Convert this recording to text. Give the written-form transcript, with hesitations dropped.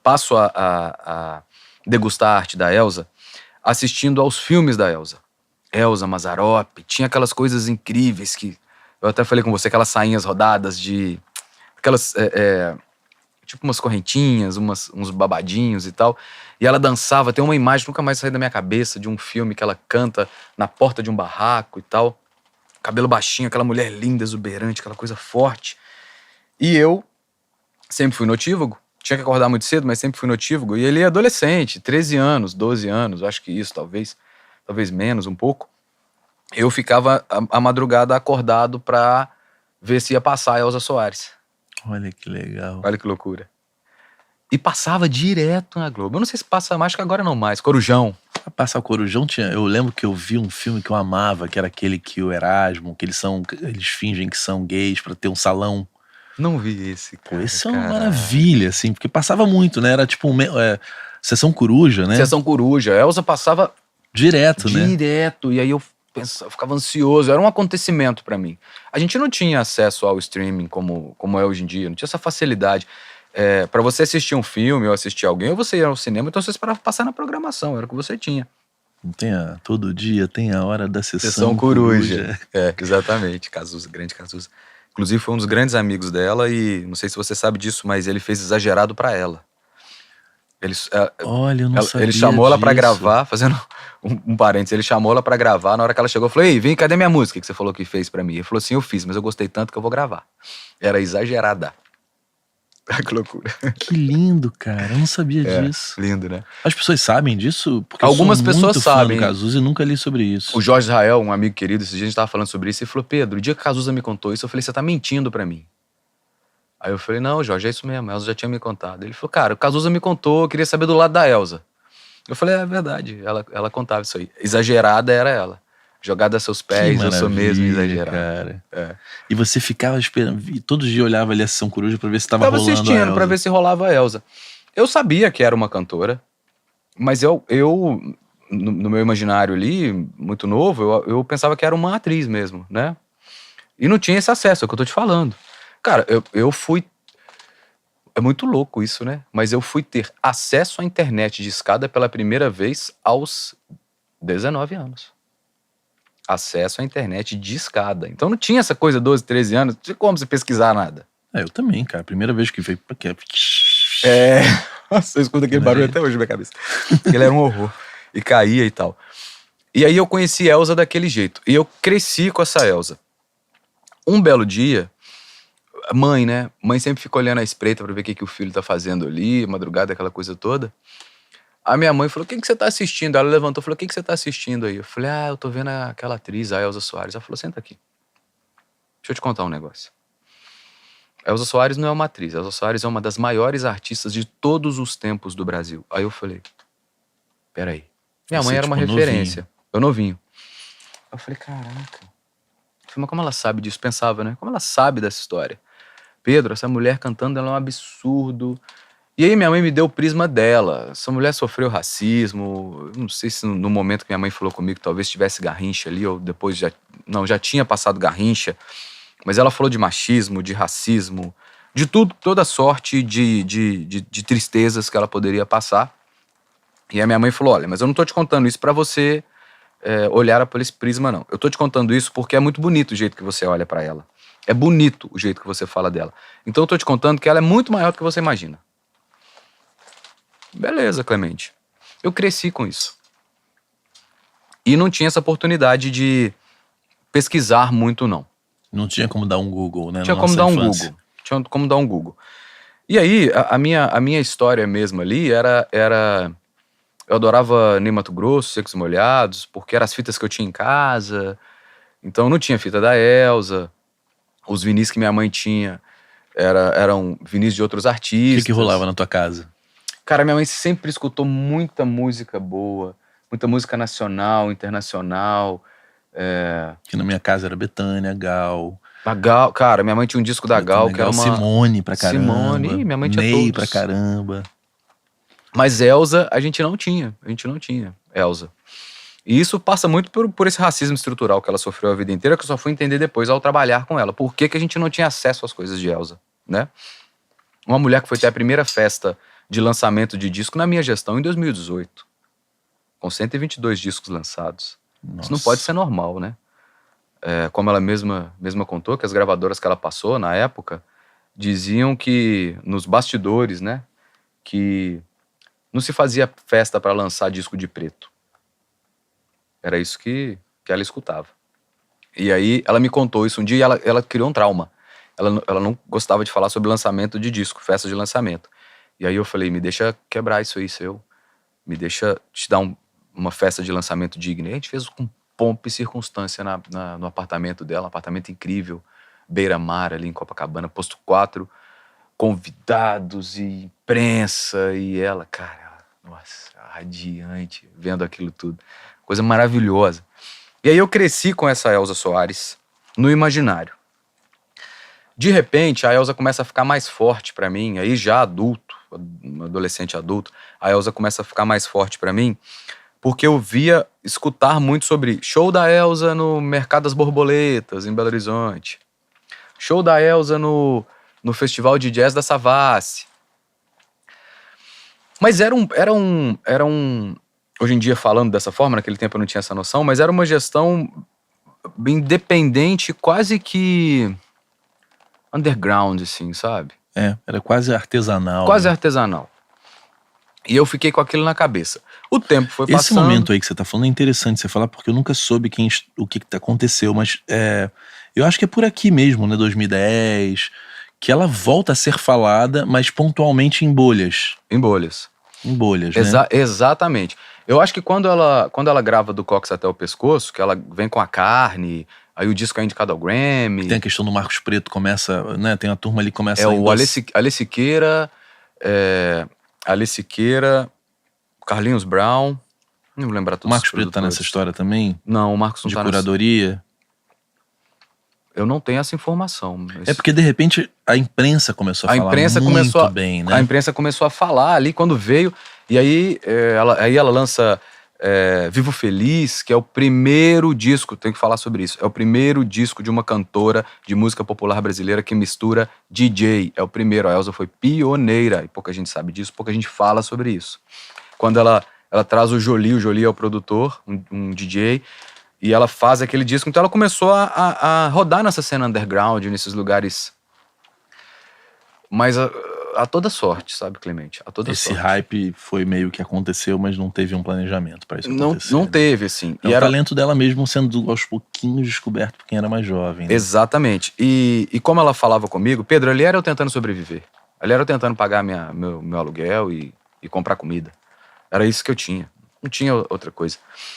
passo a degustar a arte da Elza assistindo aos filmes da Elza. Elza Mazzaropi, tinha aquelas coisas incríveis que... Eu até falei com você, aquelas sainhas rodadas de... Aquelas... tipo umas correntinhas, uns babadinhos e tal. E ela dançava, tem uma imagem que nunca mais saiu da minha cabeça, de um filme que ela canta na porta de um barraco e tal. Cabelo baixinho, aquela mulher linda, exuberante, aquela coisa forte. E eu sempre fui notívago. Tinha que acordar muito cedo, mas sempre fui notívago. E ele é adolescente, 13 anos, 12 anos, acho que isso, talvez menos um pouco. Eu ficava a madrugada acordado pra ver se ia passar a Elza Soares. Olha que legal. Olha que loucura. E passava direto na Globo. Eu não sei se passa mais, acho que agora não mais. Corujão. Passar o Corujão tinha... Eu lembro que eu vi um filme que eu amava, que era aquele que o Erasmo, que eles fingem que são gays pra ter um salão. Não vi esse, cara. Pô, esse é uma maravilha, assim, porque passava muito, né? Era tipo Sessão Coruja, né? Sessão Coruja. A Elza passava direto, né? Direto. E aí eu ficava ansioso. Era um acontecimento pra mim. A gente não tinha acesso ao streaming como é hoje em dia. Não tinha essa facilidade. Pra você assistir um filme ou assistir alguém, ou você ia ao cinema, então você esperava passar na programação. Era o que você tinha. Todo dia tem a hora da Sessão Coruja. Exatamente. Cazuza, grande Cazuza. Inclusive foi um dos grandes amigos dela e não sei se você sabe disso, mas ele fez Exagerado pra ela. Olha, eu não sabia ele chamou ela pra disso. gravar, fazendo um parênteses, ele chamou ela pra gravar, na hora que ela chegou, falou, ei, vem, cadê minha música que você falou que fez pra mim? Ele falou assim, eu fiz, mas eu gostei tanto que eu vou gravar. Era Exagerada. Que loucura. Que lindo, cara, eu não sabia disso. Lindo, né? As pessoas sabem disso? Porque algumas eu sou pessoas muito fã sabem. do Cazuza e nunca li sobre isso. O Jorge Israel, um amigo querido, esse dia a gente tava falando sobre isso, e falou, Pedro, o dia que Cazuza me contou isso, eu falei, você tá mentindo pra mim. Aí eu falei, não, Jorge, é isso mesmo, a Elza já tinha me contado. Ele falou, cara, o Cazuza me contou, eu queria saber do lado da Elza. Eu falei, é verdade, ela contava isso aí. Exagerada era ela. Jogada a seus pés, eu sou mesmo exagerado. Cara. E você ficava esperando, todo dia olhava ali a Sessão Coruja pra ver se tava rolando a Elza. Tava assistindo pra ver se rolava a Elza. Eu sabia que era uma cantora, mas eu no meu imaginário ali, muito novo, eu pensava que era uma atriz mesmo, né? E não tinha esse acesso, é o que eu tô te falando. Cara, eu fui... É muito louco isso, né? Mas eu fui ter acesso à internet de escada pela primeira vez aos 19 anos. Acesso à internet de escada. Então não tinha essa coisa, 12, 13 anos, não tinha como você pesquisar nada. Eu também, cara. Primeira vez que veio... Nossa, eu escuto aquele barulho até hoje na minha cabeça. Ele era um horror. E caía e tal. E aí eu conheci Elza daquele jeito. E eu cresci com essa Elza. Um belo dia... Mãe, né? Mãe sempre fica olhando a espreita pra ver o que o filho tá fazendo ali, madrugada, aquela coisa toda. A minha mãe falou, o que você tá assistindo? Ela levantou e falou, o que você tá assistindo aí? Eu falei, eu tô vendo aquela atriz, a Elza Soares. Ela falou, senta aqui. Deixa eu te contar um negócio. A Elza Soares não é uma atriz. A Elza Soares é uma das maiores artistas de todos os tempos do Brasil. Aí eu falei, peraí. Minha mãe era uma referência. Eu novinho. Eu falei, caraca. Mas como ela sabe disso? Pensava, né? Como ela sabe dessa história? Pedro, essa mulher cantando, ela é um absurdo. E aí minha mãe me deu o prisma dela. Essa mulher sofreu racismo. Eu não sei se no momento que minha mãe falou comigo, talvez tivesse Garrincha ali, ou depois já tinha passado Garrincha. Mas ela falou de machismo, de racismo, de tudo, toda sorte de tristezas que ela poderia passar. E a minha mãe falou, olha, mas eu não tô te contando isso pra você olhar por esse prisma, não. Eu tô te contando isso porque é muito bonito o jeito que você olha pra ela. É bonito o jeito que você fala dela. Então eu tô te contando que ela é muito maior do que você imagina. Beleza, Clemente. Eu cresci com isso. E não tinha essa oportunidade de pesquisar muito, não. Não tinha como dar um Google, né? Tinha como dar um Google. Tinha como dar um Google. E aí, a minha história mesmo ali era... Eu adorava Ney Matogrosso, Secos e Molhados, porque eram as fitas que eu tinha em casa. Então não tinha fita da Elza. Os vinis que minha mãe tinha eram vinis de outros artistas. O que rolava na tua casa? Cara, minha mãe sempre escutou muita música boa. Muita música nacional, internacional. Que na minha casa era Bethânia, Gal. A Gal, cara, minha mãe tinha um disco da Gal, que era uma... Simone pra caramba. Simone, minha mãe tinha Ney todos. pra caramba. Mas Elza, a gente não tinha Elza. E isso passa muito por esse racismo estrutural que ela sofreu a vida inteira, que eu só fui entender depois ao trabalhar com ela. Por que a gente não tinha acesso às coisas de Elza, né? Uma mulher que foi ter a primeira festa de lançamento de disco na minha gestão em 2018. Com 122 discos lançados. Nossa. Isso não pode ser normal, né? Como ela mesma contou, que as gravadoras que ela passou na época diziam que nos bastidores, né, que não se fazia festa para lançar disco de preto. Era isso que ela escutava. E aí ela me contou isso um dia e ela criou um trauma. Ela não gostava de falar sobre lançamento de disco, festa de lançamento. E aí eu falei, me deixa quebrar isso aí, me deixa te dar uma festa de lançamento digna. E a gente fez com pompa e circunstância no apartamento dela, um apartamento incrível, beira-mar ali em Copacabana, posto 4, convidados e imprensa, e ela, cara, nossa, radiante, vendo aquilo tudo. Coisa maravilhosa. E aí eu cresci com essa Elza Soares no imaginário. De repente, a Elza começa a ficar mais forte pra mim, aí já adulto, adolescente adulto, a Elza começa a ficar mais forte pra mim, porque eu via escutar muito sobre show da Elza no Mercado das Borboletas, em Belo Horizonte. Show da Elza no Festival de Jazz da Savassi. Mas era um... Hoje em dia, falando dessa forma, naquele tempo eu não tinha essa noção, mas era uma gestão independente, quase que underground, assim, sabe? Era quase artesanal. Quase né? artesanal. E eu fiquei com aquilo na cabeça. O tempo foi passando. Esse momento aí que você tá falando é interessante você falar, porque eu nunca soube o que aconteceu, mas eu acho que é por aqui mesmo, né, 2010, que ela volta a ser falada, mas pontualmente em bolhas. Em bolhas. Em bolhas, né? Exatamente. Eu acho que quando ela grava Do Cox Até o Pescoço, que ela vem com a carne, aí o disco é indicado ao Grammy. Tem a questão do Marcos Preto, começa, né, tem a turma ali que começa... o Ale Siqueira, Carlinhos Brown, não vou lembrar todos. O Marcos Preto tá nessa história também? Não, o Marcos não de tá curadoria? Eu não tenho essa informação. Mas... É porque, de repente, a imprensa começou a falar muito bem, né? A imprensa começou a falar ali quando veio, e aí ela lança Vivo Feliz, que é o primeiro disco, tenho que falar sobre isso, é o primeiro disco de uma cantora de música popular brasileira que mistura DJ, é o primeiro, a Elza foi pioneira, e pouca gente sabe disso, pouca gente fala sobre isso. Quando ela traz o Jolie é o produtor, um DJ, e ela faz aquele disco, então ela começou a rodar nessa cena underground, nesses lugares, mas a toda sorte, sabe, Clemente? A toda sorte. Esse hype foi meio que aconteceu, mas não teve um planejamento para isso acontecer. Não teve, assim. É o talento dela mesmo sendo aos pouquinhos descoberto por quem era mais jovem. Né? Exatamente. E como ela falava comigo, Pedro, ali era eu tentando sobreviver. Ali era eu tentando pagar meu aluguel e comprar comida. Era isso que eu tinha. Não tinha outra coisa.